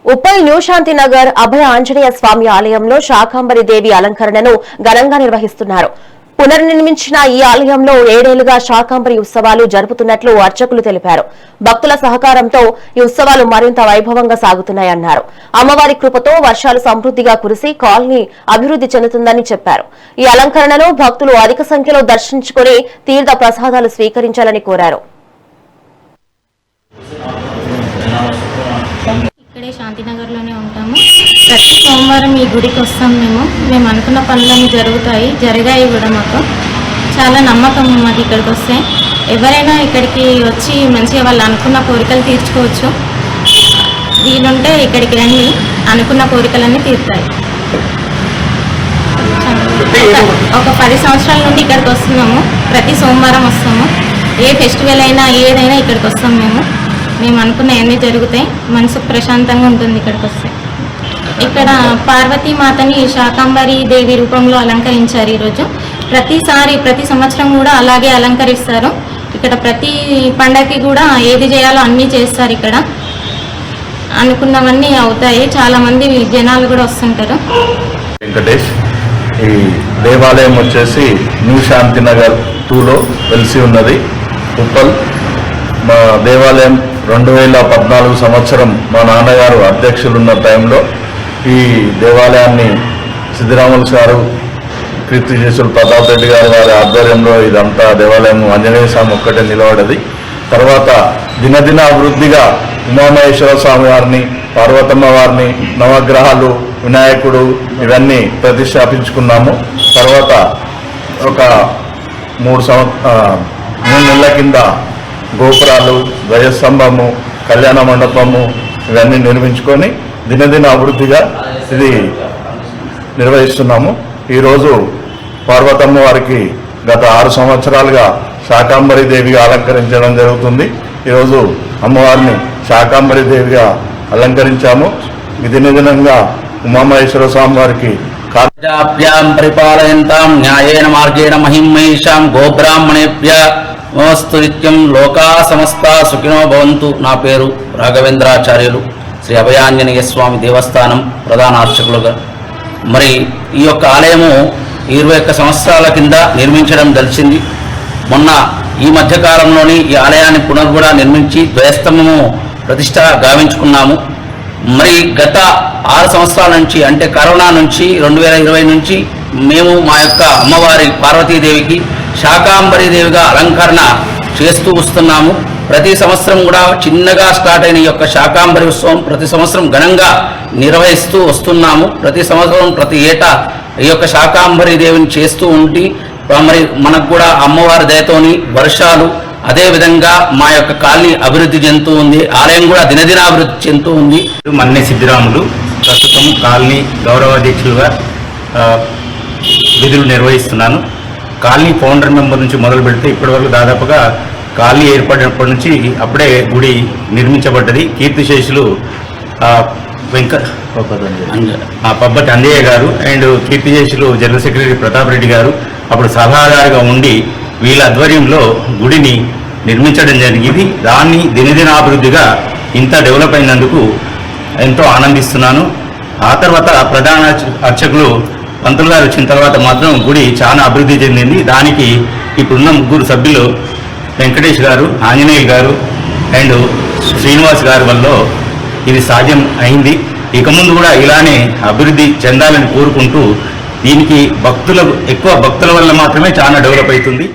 Uppal new Shantinagar Abhaya Anjaneya స్వామి ఆలయంలో శాకంబరి దేవి అలంకరణను ఘనంగా నిర్వహిస్తున్నారు. పునర్నిర్మించిన ఈ ఆలయంలో 7 ఏళ్లుగా శాకంబరి ఉత్సవాలు జరుపుతున్నట్లు అర్చకులు తెలిపారు. భక్తుల సహకారంతో ఈ ఉత్సవాలు మరింత వైభవంగా సాగుతున్నాయన్నారు. అమ్మవారి కృపతో వర్షాలు సమృద్ధిగా కురిసి కాలనీ అభివృద్ధి చెందుతుందని చెప్పారు. ఈ అలంకరణను భక్తులు అధిక సంఖ్యలో దర్శించుకుని తీర్థ ప్రసాదాలు స్వీకరించాలని కోరారు. ఇక్కడే శాంతినగర్లోనే ఉంటాము. ప్రతి సోమవారం ఈ గుడికి వస్తాం. మేము అనుకున్న పనులన్నీ జరిగాయి కూడా. మాకు చాలా నమ్మకం మాకు ఇక్కడికి వస్తే. ఎవరైనా ఇక్కడికి వచ్చి మంచిగా వాళ్ళు అనుకున్న కోరికలు తీర్చుకోవచ్చు. వీలుంటే ఇక్కడికి రండి, అనుకున్న కోరికలన్నీ తీరుతాయి. ఒక 10 సంవత్సరాల నుండి ఇక్కడికి వస్తున్నాము. ప్రతి సోమవారం వస్తాము. ఏ ఫెస్టివల్ అయినా ఏదైనా ఇక్కడికి వస్తాం. మేము అనుకున్న అన్నీ జరుగుతాయి. మనసు ప్రశాంతంగా ఉంటుంది ఇక్కడికి వస్తే. ఇక్కడ పార్వతీమాతని శాకంబరి దేవి రూపంలో అలంకరించారు ఈరోజు. ప్రతి సంవత్సరం కూడా అలాగే అలంకరిస్తారు. ఇక్కడ ప్రతి పండగకి కూడా ఏది చేయాలో అన్నీ చేస్తారు. ఇక్కడ అనుకున్నవన్నీ అవుతాయి. చాలామంది జనాలు కూడా వస్తుంటారు. వెంకటేష్. ఈ దేవాలయం వచ్చేసి న్యూ శాంతినగర్ 2లో వెలిసి ఉన్నది. ఉప్పల్. మా దేవాలయం 2014 సంవత్సరం మా నాన్నగారు అధ్యక్షులున్న టైంలో ఈ దేవాలయాన్ని సిద్ధిరాములు గారు, కీర్తిశేషులు ప్రతాప్ రెడ్డి గారు వారి ఆధ్వర్యంలో ఇదంతా దేవాలయం ఆంజనేయ స్వామి ఒక్కటే నిలబడది. తర్వాత దినదిన అభివృద్ధిగా ఉమామహేశ్వర స్వామి వారిని, పార్వతమ్మ వారిని, నవగ్రహాలు, వినాయకుడు ఇవన్నీ ప్రతిష్టాపించుకున్నాము. తర్వాత ఒక 3 నెలల కింద గోపురాలు, ధ్వజస్తంభము, కళ్యాణ మండపము ఇవన్నీ నిర్మించుకొని దినదిన అభివృద్ధిగా ఇది నిర్వహిస్తున్నాము. ఈరోజు పార్వతమ్మ వారికి గత 6 సంవత్సరాలుగా శాకంబరి దేవిగా అలంకరించడం జరుగుతుంది. ఈరోజు అమ్మవారిని శాకంబరి దేవిగా అలంకరించాము. దినదినంగా ఉమామహేశ్వర స్వామి వారికి పరిపాలయంతాం న్యాయేన మార్గేణ మహిమహేషాం గోబ్రాహ్మణేభ్య నమస్తు నిత్యం లోకా సమస్త సుఖినో భవంతు. నా పేరు రాఘవేంద్రాచార్యులు, శ్రీ అభయాంజనేయ స్వామి దేవస్థానం ప్రధాన అర్చకులుగా. మరి ఈ యొక్క ఆలయము 21 సంవత్సరాల కింద నిర్మించడం తెలిసింది. మొన్న ఈ మధ్యకాలంలోని ఈ ఆలయాన్ని పునర్గూడా నిర్మించి ద్వయస్తంభము ప్రతిష్ట గావించుకున్నాము. మరి గత 6 సంవత్సరాల నుంచి, అంటే కరోనా నుంచి 2020 నుంచి మేము మా యొక్క అమ్మవారి పార్వతీదేవికి శాకంబరి దేవిగా అలంకరణ చేస్తూ వస్తున్నాము. ప్రతి సంవత్సరం కూడా చిన్నగా స్టార్ట్ అయిన ఈ యొక్క శాకంబరి ఉత్సవం ప్రతి సంవత్సరం ఘనంగా నిర్వహిస్తూ వస్తున్నాము. ప్రతి సంవత్సరం ప్రతి ఏటా ఈ యొక్క శాకంబరి దేవిని చేస్తూ ఉండి మరి మనకు కూడా అమ్మవారి దయతోని వర్షాలు, అదేవిధంగా మా యొక్క కాలనీ అభివృద్ధి చెందుతూ ఉంది. ఆలయం కూడా దినదిన అభివృద్ధి చెందుతూ ఉంది. మన్నె సిద్ధిరాములు ప్రస్తుతం కాలనీ గౌరవాధ్యక్షులుగా విధులు నిర్వహిస్తున్నాను. కాలనీ ఫౌండర్ మెంబర్ నుంచి మొదలు పెడితే ఇప్పటివరకు దాదాపుగా కాలనీ ఏర్పడినప్పటి నుంచి అప్పుడే గుడి నిర్మించబడ్డది. కీర్తిశేషులు పబ్బటి అంజయ్య గారు అండ్ కీర్తిశేషులు జనరల్ సెక్రటరీ ప్రతాప్ రెడ్డి గారు అప్పుడు సలహాదారుగా ఉండి వీళ్ళ ఆధ్వర్యంలో గుడిని నిర్మించడం జరిగింది. దాన్ని దినదినాభివృద్ధిగా ఇంత డెవలప్ అయినందుకు ఎంతో ఆనందిస్తున్నాను. ఆ తర్వాత ప్రధాన అర్చకులు పంతులు గారు వచ్చిన తర్వాత మాత్రం గుడి చాలా అభివృద్ధి చెందింది. దానికి ఇప్పుడున్న 3 సభ్యులు వెంకటేష్ గారు, ఆంజనేయ గారు అండ్ శ్రీనివాస్ గారి వల్ల ఇది సాధ్యం అయింది. ఇక ముందు కూడా ఇలానే అభివృద్ధి చెందాలని కోరుకుంటూ దీనికి ఎక్కువ భక్తుల వల్ల మాత్రమే చాలా డెవలప్ అవుతుంది.